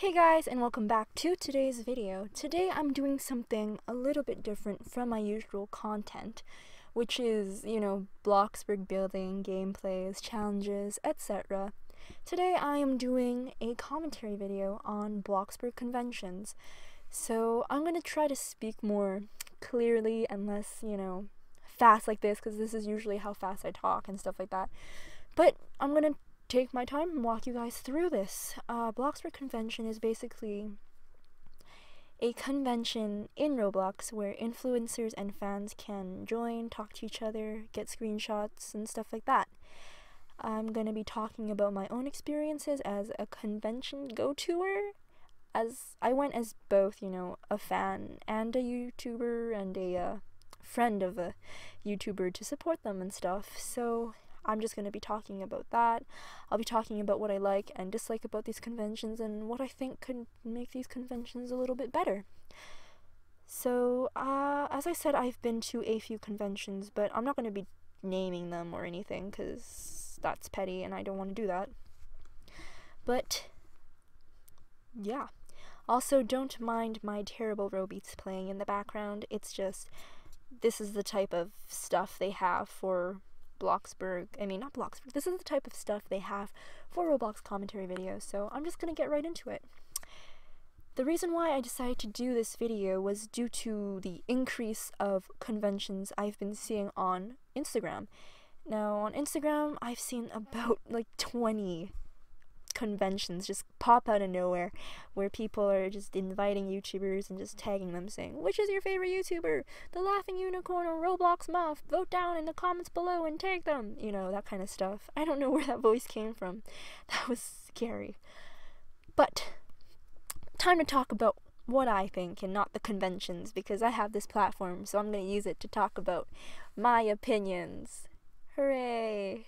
Hey guys, and welcome back to today's video. Today I'm doing something a little bit different from my usual content, which is, Bloxburg building, gameplays, challenges, etc. Today I am doing a commentary video on Bloxburg Conventions. So I'm going to try to speak more clearly and less, fast like this, because this is usually how fast I talk and stuff like that. But I'm going to take my time and walk you guys through this. Bloxburg Convention is basically a convention in Roblox where influencers and fans can join, talk to each other, get screenshots, and stuff like that. I'm going to be talking about my own experiences as a convention go-toer, as I went as both, a fan and a YouTuber and a friend of a YouTuber to support them and stuff. So I'm just going to be talking about that. I'll be talking about what I like and dislike about these conventions and what I think could make these conventions a little bit better. So, as I said, I've been to a few conventions, but I'm not going to be naming them or anything because that's petty and I don't want to do that. But, yeah. Also, don't mind my terrible Robeats playing in the background. It's just, this is the type of stuff they have for not Bloxburg, this is the type of stuff they have for Roblox commentary videos, so I'm just gonna get right into it. The reason why I decided to do this video was due to the increase of conventions I've been seeing on Instagram. Now, on Instagram, I've seen about 20 conventions just pop out of nowhere where people are just inviting YouTubers and just tagging them saying, which is your favorite YouTuber? The Laughing Unicorn or Roblox Muff? Vote down in the comments below and tag them. That kind of stuff. I don't know where that voice came from. That was scary. But time to talk about what I think and not the conventions, because I have this platform, so I'm going to use it to talk about my opinions. Hooray!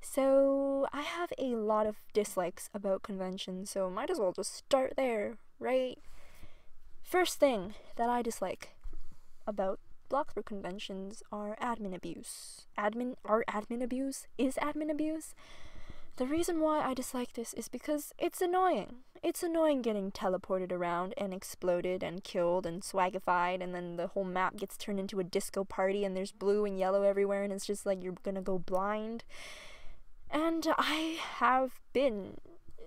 So, I have a lot of dislikes about conventions, so might as well just start there, right? First thing that I dislike about Bloxburg conventions are admin abuse. Admin abuse? Is admin abuse? The reason why I dislike this is because it's annoying. It's annoying getting teleported around and exploded and killed and swagified, and then the whole map gets turned into a disco party and there's blue and yellow everywhere and it's just like you're gonna go blind. And I have been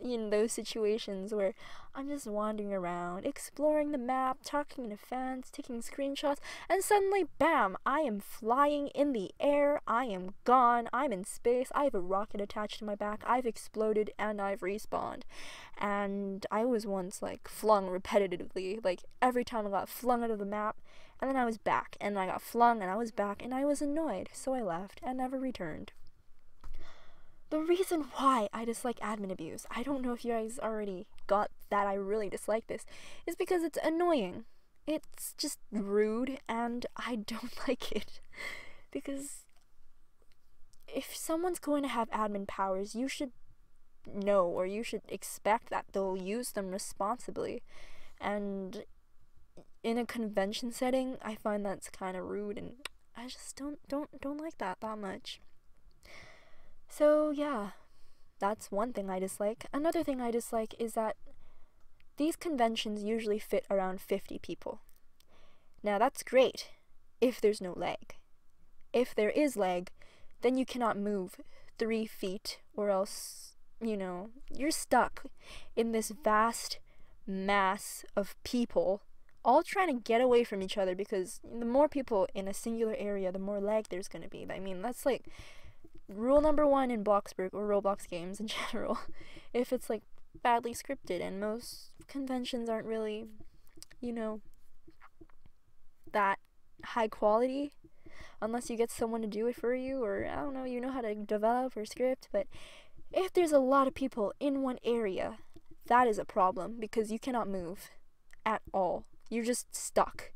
in those situations where I'm just wandering around, exploring the map, talking to fans, taking screenshots, and suddenly, bam, I am flying in the air, I am gone, I'm in space, I have a rocket attached to my back, I've exploded, and I've respawned. And I was once, flung repetitively, every time I got flung out of the map, and then I was back, and I got flung, and I was back, and I was annoyed, so I left, and never returned. The reason why I dislike admin abuse, I don't know if you guys already got that I really dislike this, is because it's annoying. It's just rude, and I don't like it. Because if someone's going to have admin powers, you should know, or you should expect that they'll use them responsibly. And in a convention setting, I find that's kind of rude, and I just don't like that much. So, yeah, that's one thing I dislike. Another thing I dislike is that these conventions usually fit around 50 people. Now, that's great if there's no lag. If there is lag, then you cannot move 3 feet, or else, you're stuck in this vast mass of people all trying to get away from each other, because the more people in a singular area, the more lag there's going to be. I mean, that's rule number 1 in Bloxburg or Roblox games in general. If it's badly scripted, and most conventions aren't really, that high quality, unless you get someone to do it for you, or I don't know, you know how to develop or script. But if there's a lot of people in one area, that is a problem, because you cannot move at all. You're just stuck.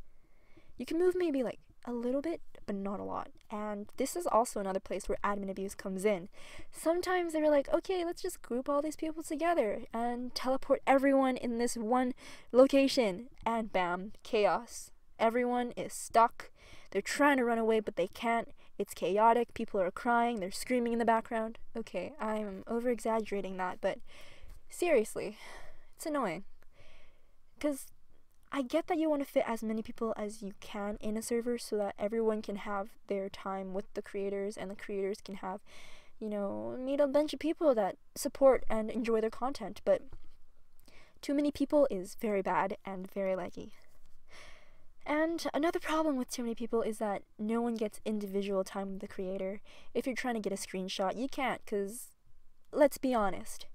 You can move maybe a little bit, but not a lot. And this is also another place where admin abuse comes in. Sometimes they're like, okay, let's just group all these people together and teleport everyone in this one location, and bam, chaos. Everyone is stuck. They're trying to run away, but they can't. It's chaotic. People are crying. They're screaming in the background. Okay, I'm over exaggerating that, but seriously, It's annoying. Because I get that you want to fit as many people as you can in a server so that everyone can have their time with the creators and the creators can have, meet a bunch of people that support and enjoy their content. But too many people is very bad and very laggy. And another problem with too many people is that no one gets individual time with the creator. If you're trying to get a screenshot, you can't, because let's be honest.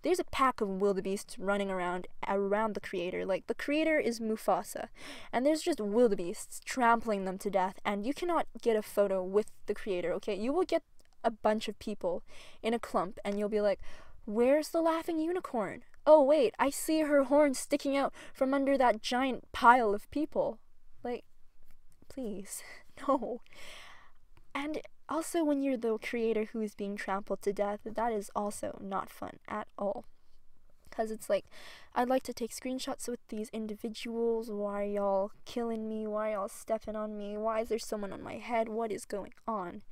There's a pack of wildebeests running around the creator. Like, the creator is Mufasa, and there's just wildebeests trampling them to death, and you cannot get a photo with the creator, okay? You will get a bunch of people in a clump, and you'll be like, where's the laughing unicorn? Oh, wait, I see her horn sticking out from under that giant pile of people. Like, please, no. And also, when you're the creator who is being trampled to death, that is also not fun at all. Because it's like, I'd like to take screenshots with these individuals. Why are y'all killing me? Why are y'all stepping on me? Why is there someone on my head? What is going on?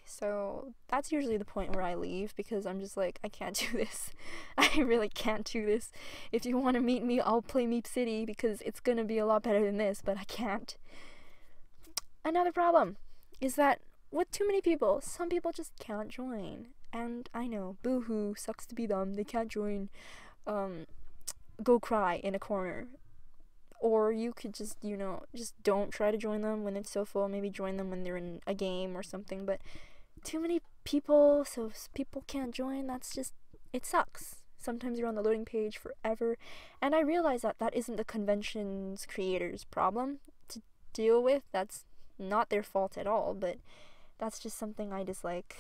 So that's usually the point where I leave, because I'm just like, I can't do this. I really can't do this. If you want to meet me, I'll play Meep City, because it's gonna be a lot better than this, but I can't. Another problem is that with too many people, some people just can't join. And I know, boo-hoo, sucks to be them, they can't join. Go cry in a corner. Or you could just, just don't try to join them when it's so full. Maybe join them when they're in a game or something. But too many people, so people can't join. That's just, it sucks. Sometimes you're on the loading page forever. And I realize that that isn't the convention's creators' problem to deal with. That's not their fault at all. But that's just something I dislike.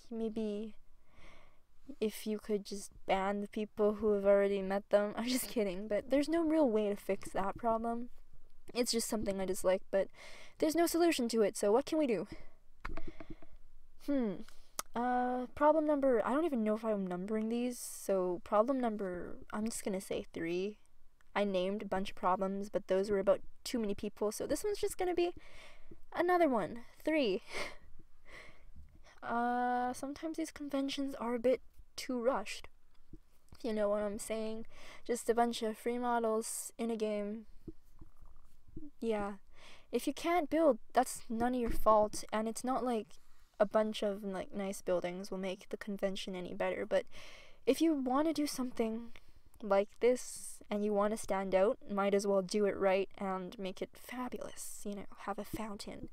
Maybe if you could just ban the people who have already met them. I'm just kidding, but there's no real way to fix that problem. It's just something I dislike, but there's no solution to it, so what can we do? Problem number, I don't even know if I'm numbering these, so problem number, I'm just gonna say 3. I named a bunch of problems, but those were about too many people, so this one's just gonna be another one, 3. Sometimes these conventions are a bit too rushed. If you know what I'm saying. Just a bunch of free models in a game. Yeah. If you can't build, that's none of your fault, and it's not like a bunch of like nice buildings will make the convention any better, but if you want to do something like this and you want to stand out, might as well do it right and make it fabulous. Have a fountain,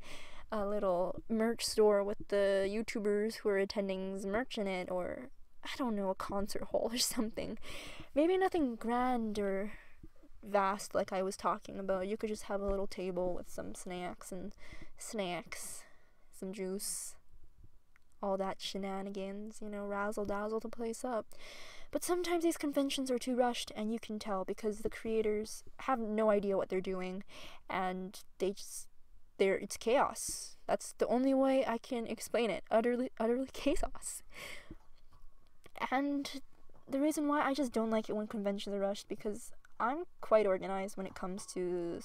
a little merch store with the YouTubers who are attending merch in it, or I don't know, a concert hall or something. Maybe nothing grand or vast like I was talking about. You could just have a little table with some snacks, some juice, all that shenanigans, razzle dazzle the place up. But sometimes these conventions are too rushed, and you can tell because the creators have no idea what they're doing, and it's chaos. That's the only way I can explain it. Utterly chaos. And the reason why I just don't like it when conventions are rushed, because I'm quite organized when it comes to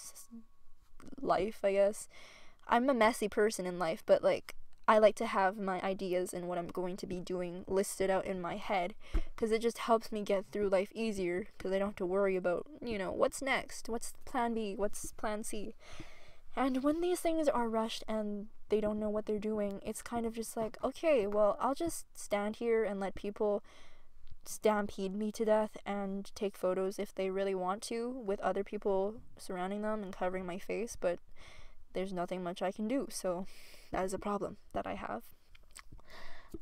life, I guess. I'm a messy person in life, but I like to have my ideas and what I'm going to be doing listed out in my head, because it just helps me get through life easier, because I don't have to worry about, what's next, what's plan B, what's plan C. And when these things are rushed and they don't know what they're doing, it's kind of just like, okay, well, I'll just stand here and let people stampede me to death and take photos if they really want to, with other people surrounding them and covering my face, but there's nothing much I can do, so that is a problem that I have.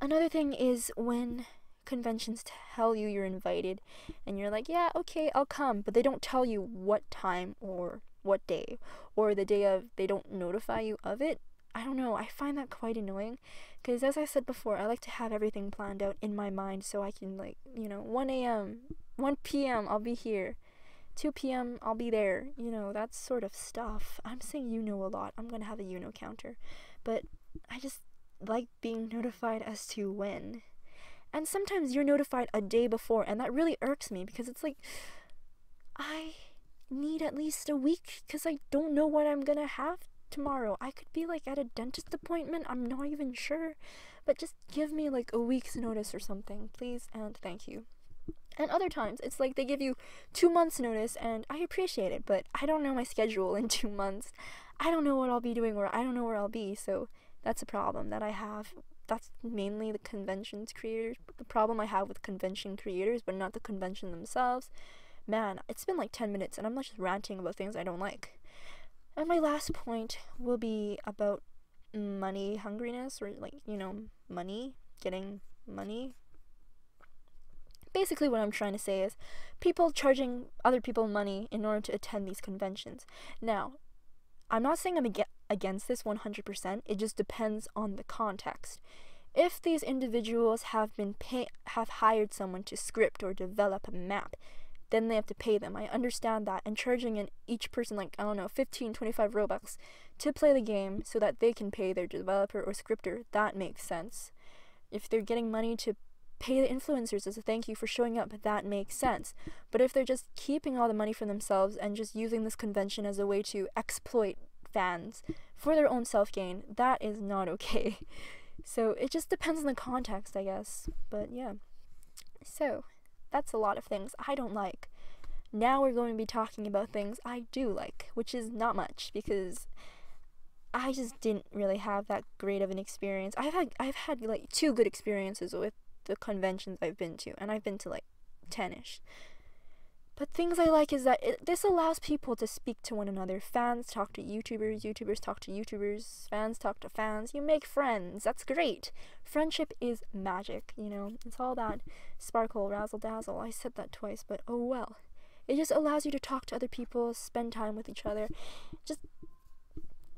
Another thing is when conventions tell you you're invited, and you're like, yeah, okay, I'll come, but they don't tell you what time or what day, or the day of, they don't notify you of it. I don't know, I find that quite annoying, because as I said before, I like to have everything planned out in my mind, so I can 1 a.m., 1 p.m. I'll be here, 2 p.m. I'll be there, that sort of stuff. I'm saying a lot, I'm gonna have a counter, but I just like being notified as to when. And sometimes you're notified a day before, and that really irks me, because it's like, I need at least a week, because I don't know what I'm gonna have tomorrow. I could be at a dentist appointment, I'm not even sure, but just give me a week's notice or something, please and thank you. And other times, it's like they give you 2 months notice, and I appreciate it, but I don't know my schedule in 2 months. I don't know what I'll be doing, or I don't know where I'll be, so that's a problem that I have. That's mainly the conventions creators, the problem I have with convention creators, but not the convention themselves. Man, it's been like 10 minutes, and I'm not just ranting about things I don't like. And my last point will be about money hungriness, or like, money, getting money. Basically what I'm trying to say is people charging other people money in order to attend these conventions. Now, I'm not saying I'm against this 100%, it just depends on the context. If these individuals have hired someone to script or develop a map, then they have to pay them. I understand that, and charging each person, like, I don't know, 15, 25 Robux to play the game so that they can pay their developer or scripter, that makes sense. If they're getting money to pay the influencers as a thank you for showing up, that makes sense. But if they're just keeping all the money for themselves and just using this convention as a way to exploit fans for their own self-gain, that is not okay. So it just depends on the context, I guess. But yeah. So that's a lot of things I don't like. Now we're going to be talking about things I do like, which is not much, because I just didn't really have that great of an experience. I've had like 2 good experiences with the conventions I've been to, and I've been to like 10ish. But things I like is that this allows people to speak to one another. Fans talk to YouTubers, YouTubers talk to YouTubers, fans talk to fans. You make friends. That's great. Friendship is magic, It's all that sparkle, razzle dazzle. I said that twice, but oh well. It just allows you to talk to other people, spend time with each other. Just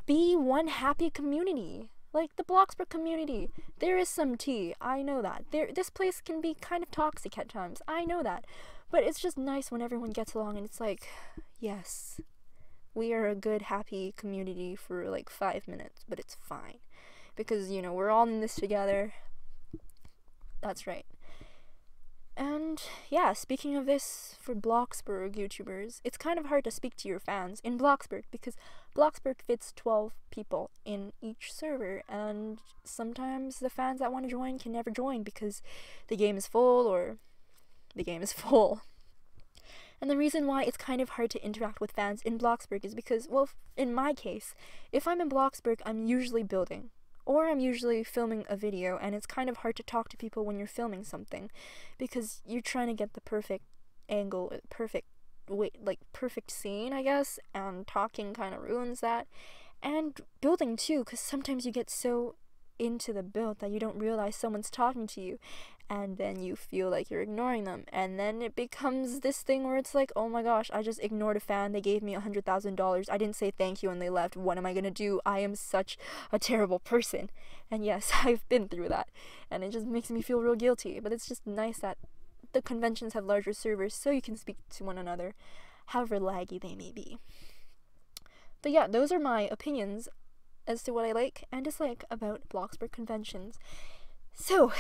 be one happy community. Like the Bloxburg community. There is some tea. I know that. This place can be kind of toxic at times. I know that. But it's just nice when everyone gets along and it's like, yes, we are a good, happy community for like 5 minutes, but it's fine. Because, we're all in this together. That's right. And yeah, speaking of this, for Bloxburg YouTubers, it's kind of hard to speak to your fans in Bloxburg because Bloxburg fits 12 people in each server, and sometimes the fans that want to join can never join because the game is full or the game is full. And the reason why it's kind of hard to interact with fans in Bloxburg is because, well, in my case, if I'm in Bloxburg, I'm usually building. Or I'm usually filming a video, and it's kind of hard to talk to people when you're filming something, because you're trying to get the perfect angle, perfect scene, I guess, and talking kind of ruins that. And building too, because sometimes you get so into the build that you don't realize someone's talking to you, and then you feel like you're ignoring them, and then it becomes this thing where it's like, oh my gosh, I just ignored a fan, they gave me $100,000, I didn't say thank you and they left, what am I gonna do? I am such a terrible person. And yes, I've been through that, and it just makes me feel real guilty. But it's just nice that the conventions have larger servers so you can speak to one another, however laggy they may be. But yeah, those are my opinions as to what I like and dislike about Bloxburg Conventions. So,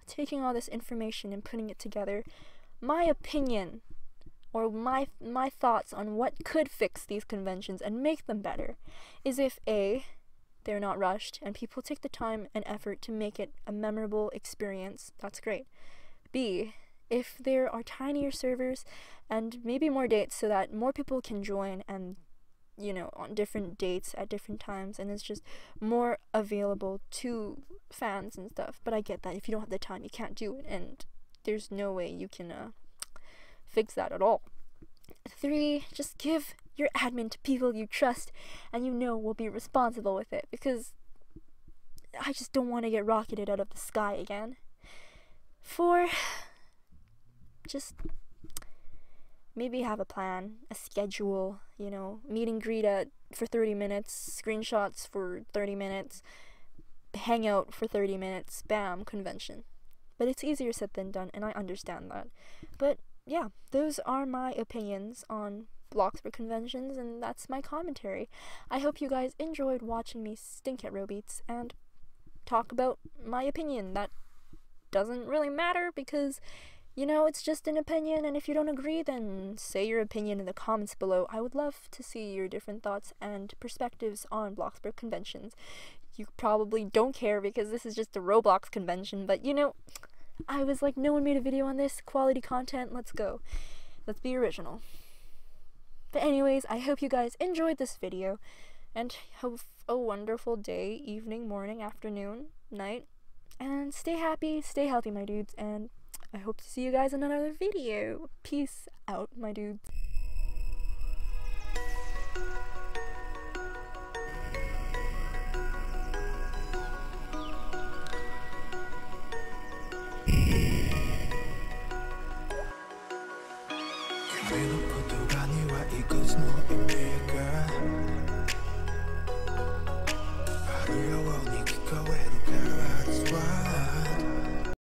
taking all this information and putting it together, my opinion, or my thoughts on what could fix these conventions and make them better, is if A, they're not rushed and people take the time and effort to make it a memorable experience, that's great. B, if there are tinier servers and maybe more dates so that more people can join, and on different dates at different times, and it's just more available to fans and stuff. But I get that if you don't have the time, you can't do it, and there's no way you can fix that at all. 3, just give your admin to people you trust and will be responsible with it, because I just don't want to get rocketed out of the sky again. 4, just maybe have a plan, a schedule, meet and greet for 30 minutes, screenshots for 30 minutes, hangout for 30 minutes, bam, convention. But it's easier said than done, and I understand that. But yeah, those are my opinions on Bloxburg Conventions, and that's my commentary. I hope you guys enjoyed watching me stink at Robeats and talk about my opinion. That doesn't really matter because it's just an opinion, and if you don't agree, then say your opinion in the comments below. I would love to see your different thoughts and perspectives on Bloxburg Conventions. You probably don't care because this is just a Roblox convention, but I was like, no one made a video on this, quality content, let's go. Let's be original. But anyways, I hope you guys enjoyed this video, and have a wonderful day, evening, morning, afternoon, night, and stay happy, stay healthy, my dudes, and I hope to see you guys in another video. Peace out, my dudes. Girl,